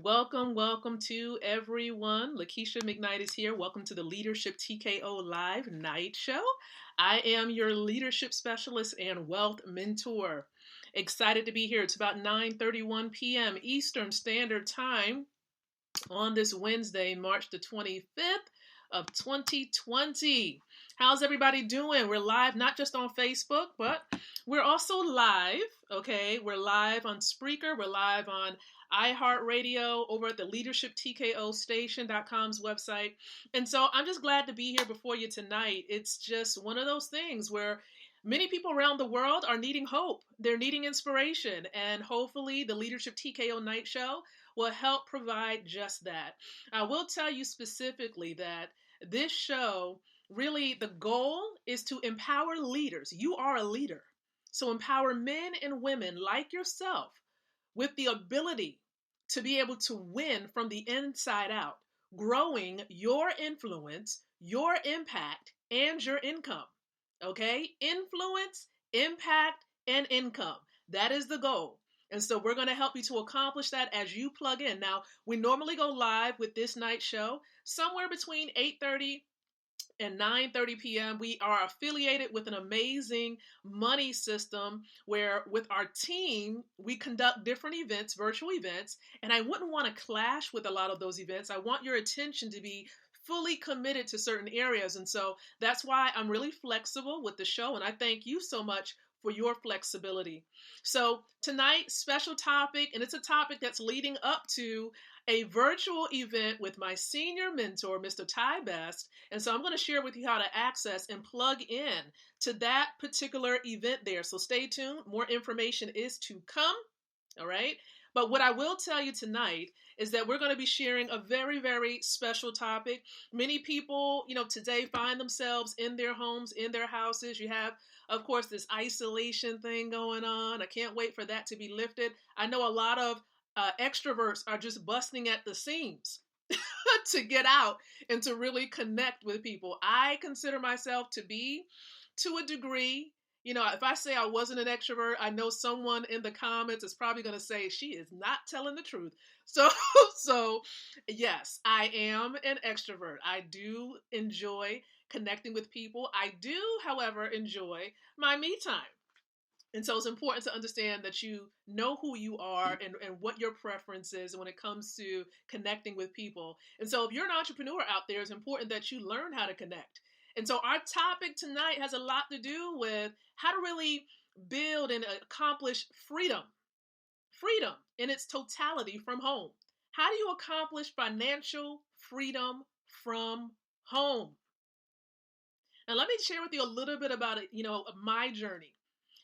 Welcome to everyone. Lakeisha McKnight is here. Welcome to the Leadership TKO Live Night Show. I am your leadership specialist and wealth mentor. Excited to be here. It's about 9:31 p.m. Eastern Standard Time on this Wednesday, March the 25th of 2020. How's everybody doing? We're live not just on Facebook, but we're also live, okay? We're live on Spreaker, we're live on iHeartRadio over at the leadershiptkostation.com's website. And so I'm just glad to be here before you tonight. It's just one of those things where many people around the world are needing hope. They're needing inspiration. And hopefully the Leadership TKO Night Show will help provide just that. I will tell you specifically that this show, really the goal is to empower leaders. You are a leader. So empower men and women like yourself with the ability to be able to win from the inside out, growing your influence, your impact, and your income. Okay? Influence, impact, and income. That is the goal. And so we're going to help you to accomplish that as you plug in. Now, we normally go live with this night show somewhere between 8:30 and 9:30 p.m. We are affiliated with an amazing money system where with our team, we conduct different events, virtual events, and I wouldn't want to clash with a lot of those events. I want your attention to be fully committed to certain areas. And so that's why I'm really flexible with the show. And I thank you so much for your flexibility. So tonight, special topic, and it's a topic that's leading up to a virtual event with my senior mentor, Mr. Ty Best. And so I'm going to share with you how to access and plug in to that particular event there. So stay tuned. More information is to come. All right. But what I will tell you tonight is that we're going to be sharing a very, very special topic. Many people, today find themselves in their homes, in their houses. You have, of course, this isolation thing going on. I can't wait for that to be lifted. I know a lot of extroverts are just busting at the seams to get out and to really connect with people. I consider myself to be, to a degree, if I say I wasn't an extrovert, I know someone in the comments is probably going to say she is not telling the truth. So, so yes, I am an extrovert. I do enjoy connecting with people. I do, however, enjoy my me time. And so it's important to understand that you know who you are and what your preference is when it comes to connecting with people. And so if you're an entrepreneur out there, it's important that you learn how to connect. And so our topic tonight has a lot to do with how to really build and accomplish freedom in its totality from home. How do you accomplish financial freedom from home? And let me share with you a little bit about it, my journey.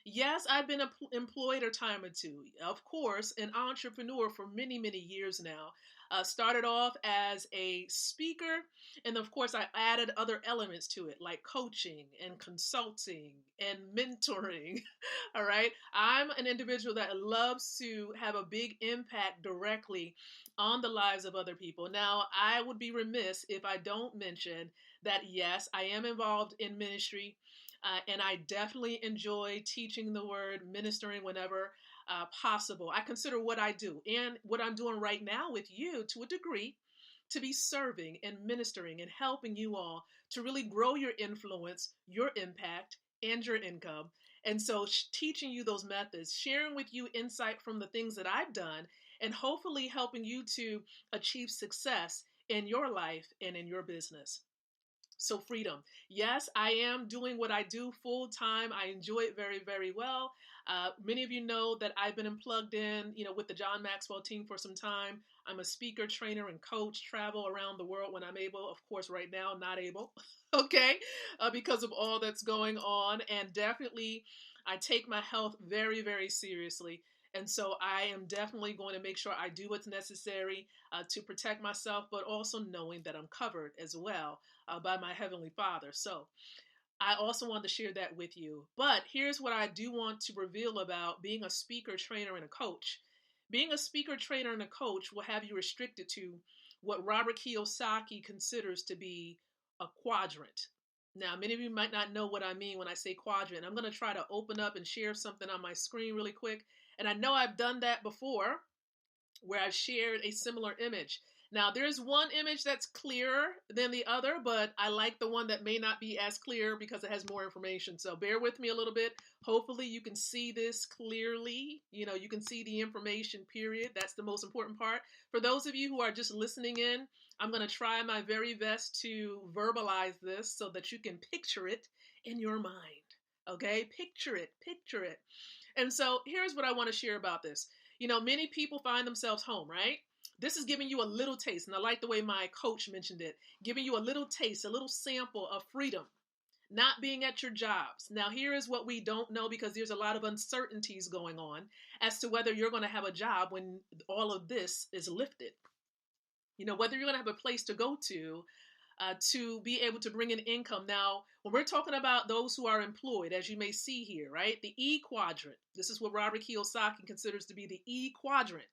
Yes, I've been employed a time or two. Of course, an entrepreneur for many, many years now. Started off as a speaker, and of course, I added other elements to it, like coaching and consulting and mentoring. All right. I'm an individual that loves to have a big impact directly on the lives of other people. Now, I would be remiss if I don't mention that, yes, I am involved in ministry. And I definitely enjoy teaching the word, ministering whenever possible. I consider what I do and what I'm doing right now with you to a degree to be serving and ministering and helping you all to really grow your influence, your impact, and your income. And so teaching you those methods, sharing with you insight from the things that I've done, and hopefully helping you to achieve success in your life and in your business. So freedom. Yes, I am doing what I do full time. I enjoy it very, very well. Many of you know that I've been plugged in, with the John Maxwell team for some time. I'm a speaker, trainer, and coach, travel around the world when I'm able. Of course, right now, not able, okay, because of all that's going on. And definitely, I take my health very, very seriously. And so I am definitely going to make sure I do what's necessary to protect myself, but also knowing that I'm covered as well by my Heavenly Father. So I also wanted to share that with you. But here's what I do want to reveal about being a speaker, trainer, and a coach. Being a speaker, trainer, and a coach will have you restricted to what Robert Kiyosaki considers to be a quadrant. Now, many of you might not know what I mean when I say quadrant. I'm going to try to open up and share something on my screen really quick. And I know I've done that before, where I've shared a similar image. Now, there's one image that's clearer than the other, but I like the one that may not be as clear because it has more information. So bear with me a little bit. Hopefully you can see this clearly. You can see the information, period. That's the most important part. For those of you who are just listening in, I'm going to try my very best to verbalize this so that you can picture it in your mind. Okay? Picture it. Picture it. And so here's what I want to share about this. Many people find themselves home, right? This is giving you a little taste. And I like the way my coach mentioned it, giving you a little taste, a little sample of freedom, not being at your jobs. Now, here is what we don't know because there's a lot of uncertainties going on as to whether you're going to have a job when all of this is lifted. Whether you're going to have a place to go to be able to bring in income. Now, when we're talking about those who are employed, as you may see here, right, the E quadrant, this is what Robert Kiyosaki considers to be the E quadrant.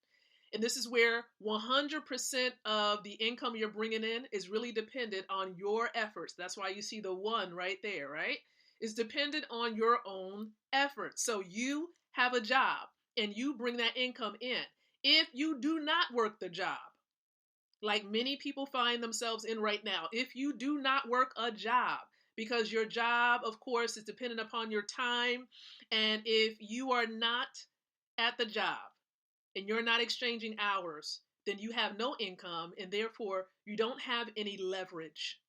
And this is where 100% of the income you're bringing in is really dependent on your efforts. That's why you see the one right there, right? It's dependent on your own efforts. So you have a job and you bring that income in. If you do not work the job, like many people find themselves in right now, if you do not work a job, because your job, of course, is dependent upon your time, and if you are not at the job and you're not exchanging hours, then you have no income, and therefore you don't have any leverage.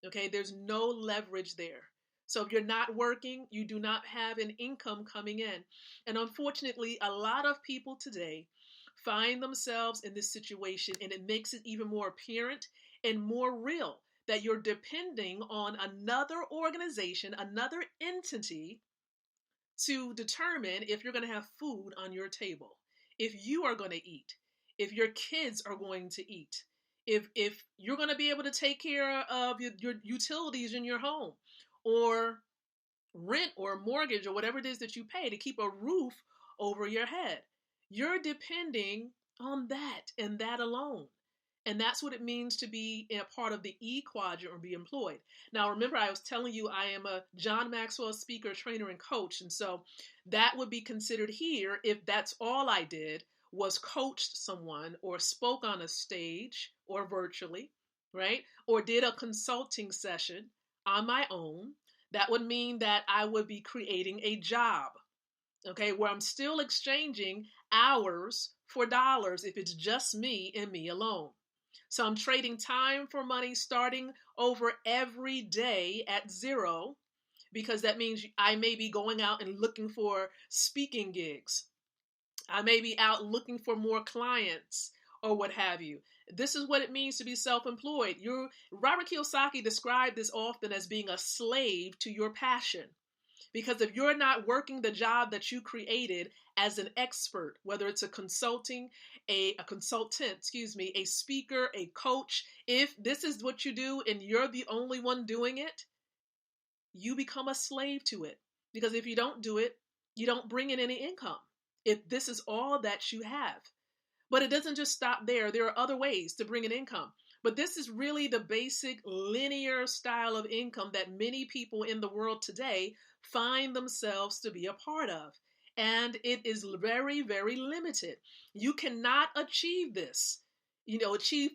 Okay, there's no leverage there. So if you're not working, you do not have an income coming in. And unfortunately, a lot of people today find themselves in this situation, and it makes it even more apparent and more real that you're depending on another organization, another entity to determine if you're going to have food on your table, if you are going to eat, if your kids are going to eat, if you're going to be able to take care of your utilities in your home, or rent or mortgage or whatever it is that you pay to keep a roof over your head. You're depending on that and that alone. And that's what it means to be a part of the E quadrant or be employed. Now, remember, I was telling you I am a John Maxwell speaker, trainer, and coach. And so that would be considered here if that's all I did was coached someone or spoke on a stage or virtually, right? Or did a consulting session on my own. That would mean that I would be creating a job, okay, where I'm still exchanging hours for dollars if it's just me and me alone. So I'm trading time for money, starting over every day at zero, because that means I may be going out and looking for speaking gigs. I may be out looking for more clients or what have you. This is what it means to be self-employed. Robert Kiyosaki described this often as being a slave to your passion. Because if you're not working the job that you created as an expert, whether it's a consultant, a speaker, a coach, if this is what you do and you're the only one doing it, you become a slave to it. Because if you don't do it, you don't bring in any income. If this is all that you have. But it doesn't just stop there. There are other ways to bring in income. But this is really the basic linear style of income that many people in the world today find themselves to be a part of. And it is very, very limited. You cannot achieve this, achieve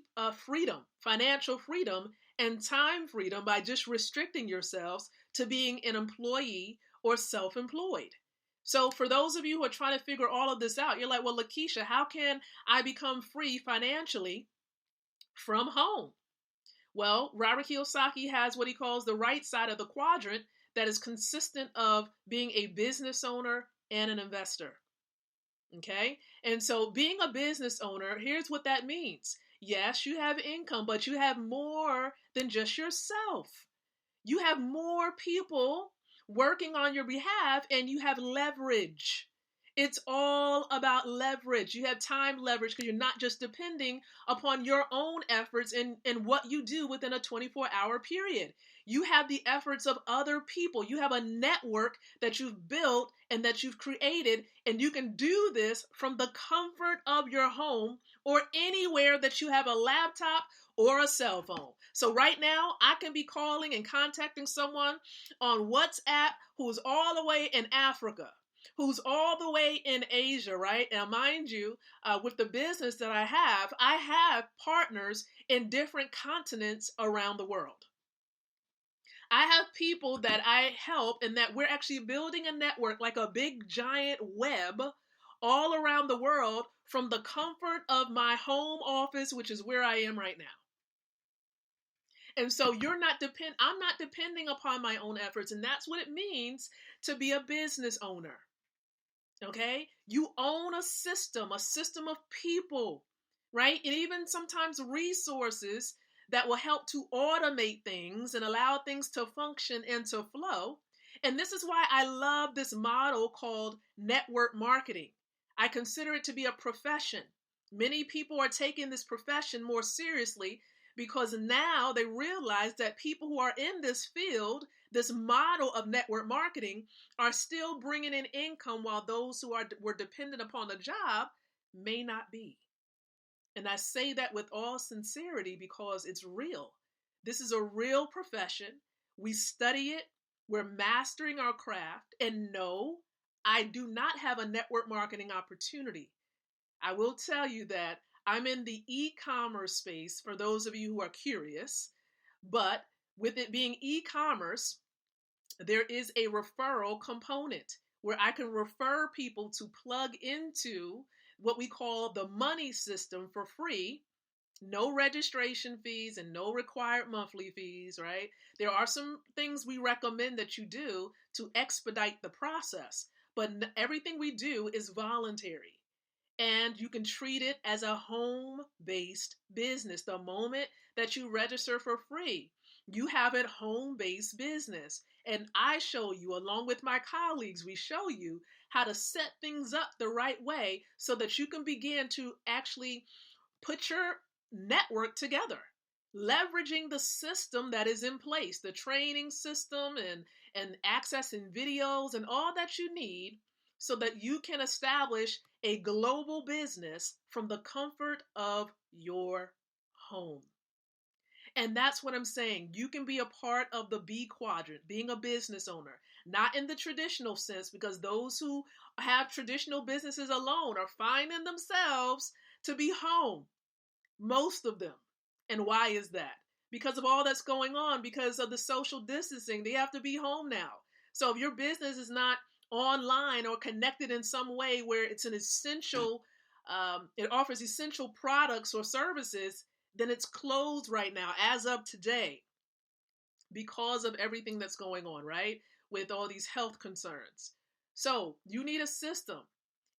freedom, financial freedom, and time freedom by just restricting yourselves to being an employee or self-employed. So for those of you who are trying to figure all of this out, you're like, well, Lakeisha, how can I become free financially from home? Well, Robert Kiyosaki has what he calls the right side of the quadrant that is consistent of being a business owner and an investor. Okay? And so being a business owner, here's what that means. Yes, you have income, but you have more than just yourself. You have more people working on your behalf, and you have leverage. It's all about leverage. You have time leverage because you're not just depending upon your own efforts and what you do within a 24-hour period. You have the efforts of other people. You have a network that you've built and that you've created, and you can do this from the comfort of your home or anywhere that you have a laptop or a cell phone. So right now, I can be calling and contacting someone on WhatsApp who's all the way in Africa. who's all the way in Asia, right? Now, mind you, with the business that I have partners in different continents around the world. I have people that I help and that we're actually building a network like a big giant web all around the world from the comfort of my home office, which is where I am right now. And so I'm not depending upon my own efforts. And that's what it means to be a business owner. Okay? You own a system of people, right? And even sometimes resources that will help to automate things and allow things to function and to flow. And this is why I love this model called network marketing. I consider it to be a profession. Many people are taking this profession more seriously because now they realize that people who are in this field, this model of network marketing, are still bringing in income while those who were dependent upon the job may not be. And I say that with all sincerity because it's real. This is a real profession. We study it. We're mastering our craft. And no, I do not have a network marketing opportunity. I will tell you that I'm in the e-commerce space for those of you who are curious. But with it being e-commerce, there is a referral component where I can refer people to plug into what we call the money system for free. No registration fees and no required monthly fees, right? There are some things we recommend that you do to expedite the process, but everything we do is voluntary. And you can treat it as a home-based business. The moment that you register for free, you have a home-based business. And I show you, along with my colleagues, we show you how to set things up the right way so that you can begin to actually put your network together, leveraging the system that is in place, the training system and accessing videos and all that you need so that you can establish a global business from the comfort of your home. And that's what I'm saying. You can be a part of the B quadrant, being a business owner, not in the traditional sense, because those who have traditional businesses alone are finding themselves to be home, most of them. And why is that? Because of all that's going on, because of the social distancing, they have to be home now. So if your business is not online or connected in some way where it's an essential, it offers essential products or services, then it's closed right now as of today because of everything that's going on, right? With all these health concerns. So you need a system.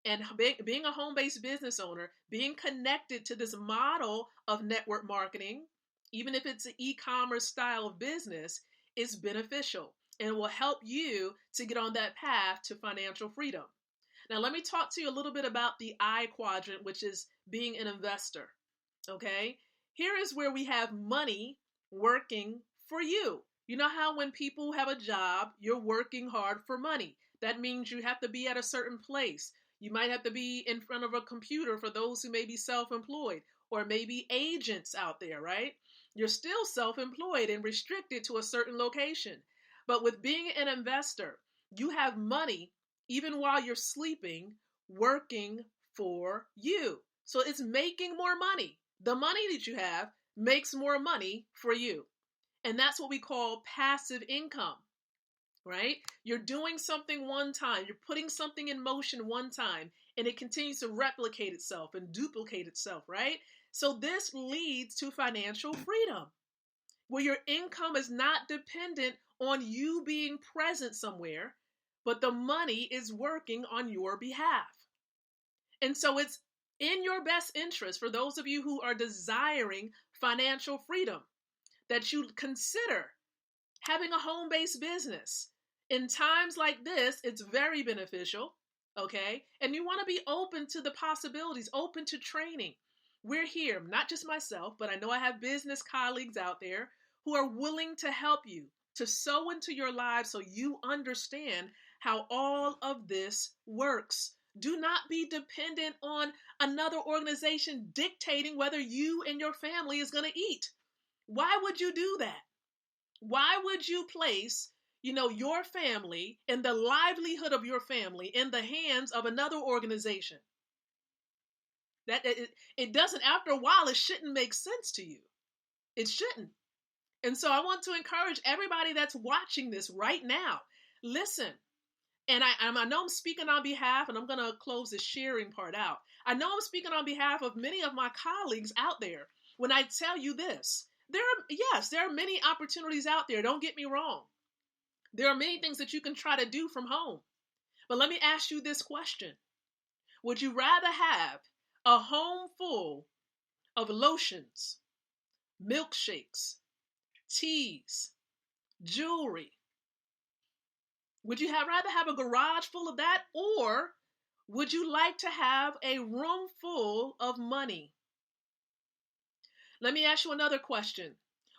And being a home-based business owner, being connected to this model of network marketing, even if it's an e-commerce style of business, is beneficial and will help you to get on that path to financial freedom. Now, let me talk to you a little bit about the I quadrant, which is being an investor. Okay? Here is where we have money working for you. You know how when people have a job, you're working hard for money. That means you have to be at a certain place. You might have to be in front of a computer for those who may be self-employed or maybe agents out there, right? You're still self-employed and restricted to a certain location. But with being an investor, you have money even while you're sleeping working for you. So it's making more money. The money that you have makes more money for you. And that's what we call passive income, right? You're doing something one time, you're putting something in motion one time, and it continues to replicate itself and duplicate itself, right? So this leads to financial freedom, where your income is not dependent on you being present somewhere, but the money is working on your behalf. And so it's in your best interest, for those of you who are desiring financial freedom, that you consider having a home-based business. In times like this, it's very beneficial, okay? And you want to be open to the possibilities, open to training. We're here, not just myself, but I know I have business colleagues out there who are willing to help you, to sow into your lives so you understand how all of this works. Do not be dependent on another organization dictating whether you and your family is going to eat. Why would you do that? Why would you place your family and the livelihood of your family in the hands of another organization. That it doesn't, after a while, it shouldn't make sense to you. It shouldn't. And so I want to encourage everybody that's watching this right now. Listen, and I know I'm speaking on behalf, and I'm going to close the sharing part out. I know I'm speaking on behalf of many of my colleagues out there when I tell you this. There are many opportunities out there. Don't get me wrong. There are many things that you can try to do from home. But let me ask you this question. Would you rather have a home full of lotions, milkshakes, teas, jewelry? Would you rather have a garage full of that, or would you like to have a room full of money? Let me ask you another question.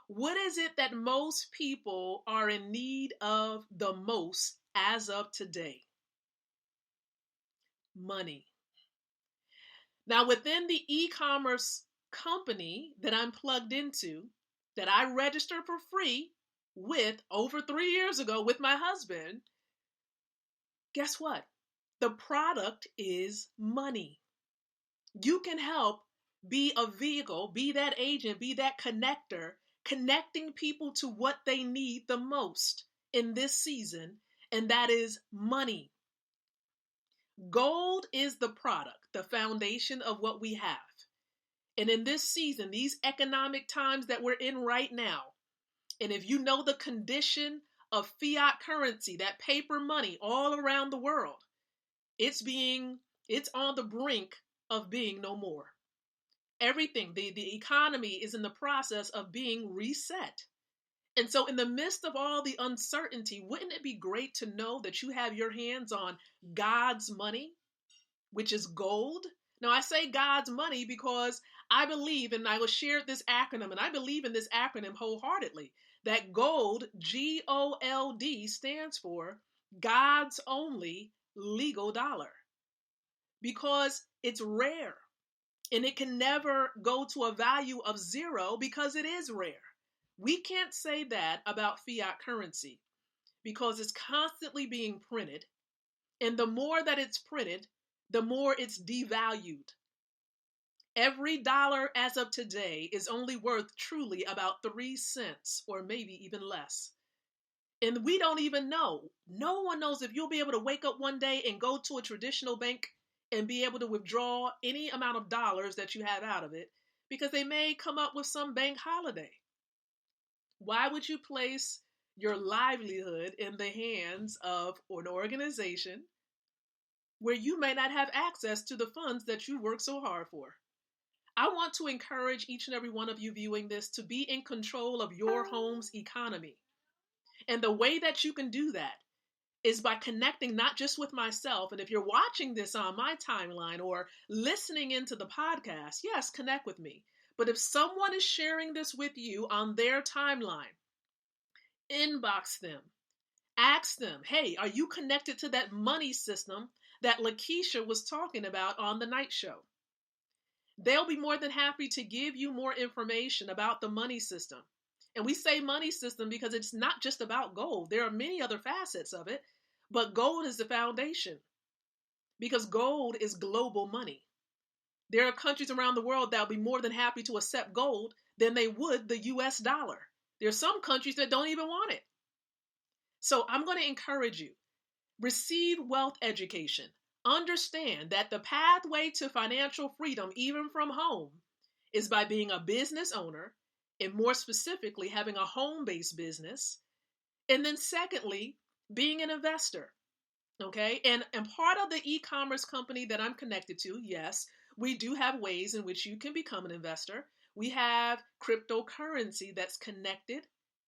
What is it that most people are in need of the most as of today? Money. Now, within the e-commerce company that I'm plugged into, that I registered for free with over 3 years ago with my husband, guess what? The product is money. You can help be a vehicle, be that agent, be that connector, connecting people to what they need the most in this season, and that is money. Gold is the product, the foundation of what we have. And in this season, these economic times that we're in right now, and if you know the condition of fiat currency, that paper money all around the world, it's on the brink of being no more. Everything, the economy is in the process of being reset. And so in the midst of all the uncertainty, wouldn't it be great to know that you have your hands on God's money, which is gold? Now, I say God's money because I believe, and I will share this acronym, and I believe in this acronym wholeheartedly, that gold, GOLD, stands for God's only legal dollar, because it's rare and it can never go to a value of zero because it is rare. We can't say that about fiat currency because it's constantly being printed, and the more that it's printed, the more it's devalued. Every dollar as of today is only worth truly about 3 cents or maybe even less. And we don't even know. No one knows if you'll be able to wake up one day and go to a traditional bank and be able to withdraw any amount of dollars that you have out of it, because they may come up with some bank holiday. Why would you place your livelihood in the hands of an organization where you may not have access to the funds that you work so hard for? I want to encourage each and every one of you viewing this to be in control of your home's economy. And the way that you can do that is by connecting not just with myself. And if you're watching this on my timeline or listening into the podcast, yes, connect with me. But if someone is sharing this with you on their timeline, inbox them. Ask them, hey, are you connected to that money system that Lakeisha was talking about on the night show? They'll be more than happy to give you more information about the money system. And we say money system because it's not just about gold. There are many other facets of it, but gold is the foundation because gold is global money. There are countries around the world that will be more than happy to accept gold than they would the US dollar. There are some countries that don't even want it. So I'm going to encourage you, receive wealth education. Understand that the pathway to financial freedom, even from home, is by being a business owner, and more specifically, having a home-based business. And then secondly, being an investor. Okay. And part of the e-commerce company that I'm connected to, yes, we do have ways in which you can become an investor. We have cryptocurrency that's connected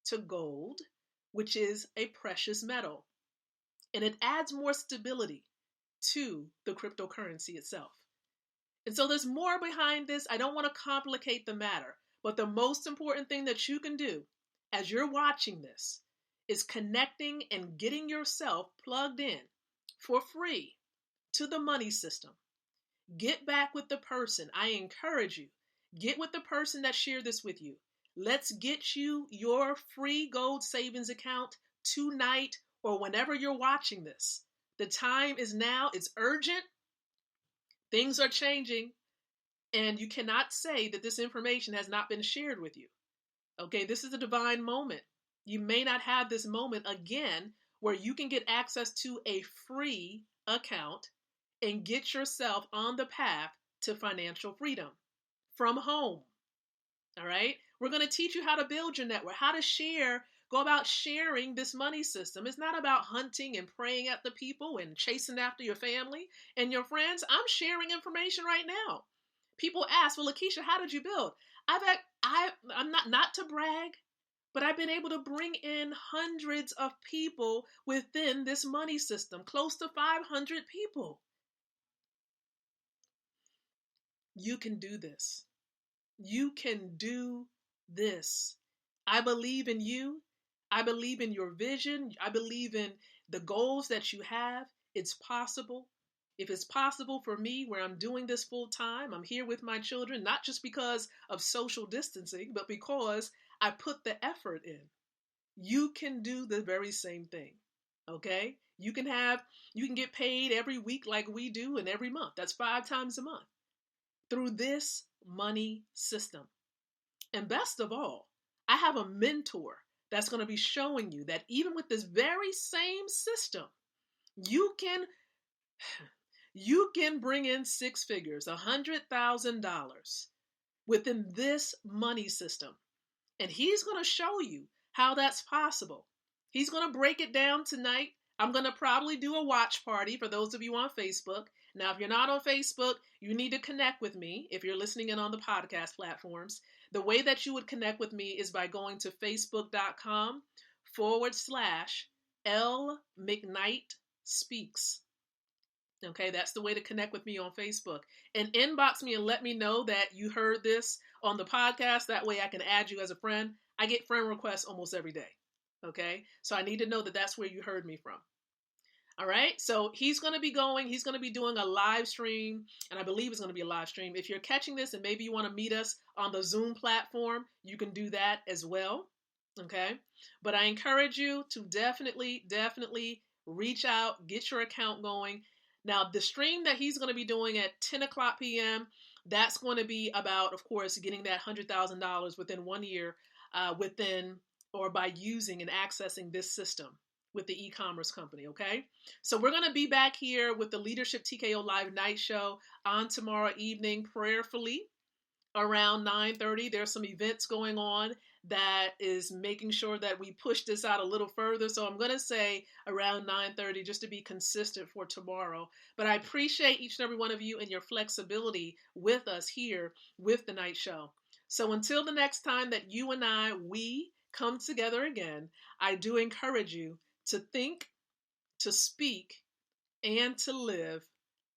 to gold, which is a precious metal. And it adds more stability to the cryptocurrency itself. And so there's more behind this. I don't want to complicate the matter, but the most important thing that you can do as you're watching this is connecting and getting yourself plugged in for free to the money system. Get back with the person. I encourage you, get with the person that shared this with you. Let's get you your free gold savings account tonight or whenever you're watching this. The time is now. It's urgent. Things are changing. And you cannot say that this information has not been shared with you. Okay, this is a divine moment. You may not have this moment again where you can get access to a free account and get yourself on the path to financial freedom from home. All right, we're going to teach you how to build your network, how to share, go about sharing this money system. It's not about hunting and praying at the people and chasing after your family and your friends. I'm sharing information right now. People ask, well, Lakeisha, how did you build? I'm not to brag, but I've been able to bring in hundreds of people within this money system, close to 500 people. You can do this. You can do this. I believe in you. I believe in your vision. I believe in the goals that you have. It's possible. If it's possible for me where I'm doing this full time, I'm here with my children, not just because of social distancing, but because I put the effort in. You can do the very same thing. Okay? You can get paid every week like we do and every month. That's 5 times a month through this money system. And best of all, I have a mentor that's going to be showing you that even with this very same system, you can bring in 6 figures, $100,000 within this money system. And he's going to show you how that's possible. He's going to break it down tonight. I'm going to probably do a watch party for those of you on Facebook. Now, if you're not on Facebook, you need to connect with me if you're listening in on the podcast platforms. The way that you would connect with me is by going to facebook.com/L McKnight Speaks. Okay, that's the way to connect with me on Facebook. And inbox me and let me know that you heard this on the podcast. That way I can add you as a friend. I get friend requests almost every day. Okay, so I need to know that that's where you heard me from. All right, so he's going to be doing a live stream, and I believe it's going to be a live stream. If you're catching this and maybe you want to meet us on the Zoom platform, you can do that as well. Okay, but I encourage you to definitely reach out, get your account going. Now, the stream that he's going to be doing at 10 o'clock p.m., that's going to be about, of course, getting that $100,000 within 1 year by using and accessing this system with the e-commerce company, okay? So we're going to be back here with the Leadership TKO Live Night Show on tomorrow evening, prayerfully, around 9:30. There's some events going on that is making sure that we push this out a little further. So I'm going to say around 9:30 just to be consistent for tomorrow. But I appreciate each and every one of you and your flexibility with us here with the night show. So until the next time that you and we come together again, I do encourage you to think, to speak, and to live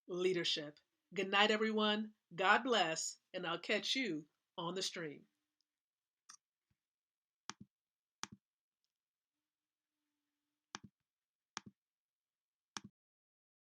leadership. Good night, everyone. God bless, and I'll catch you on the stream.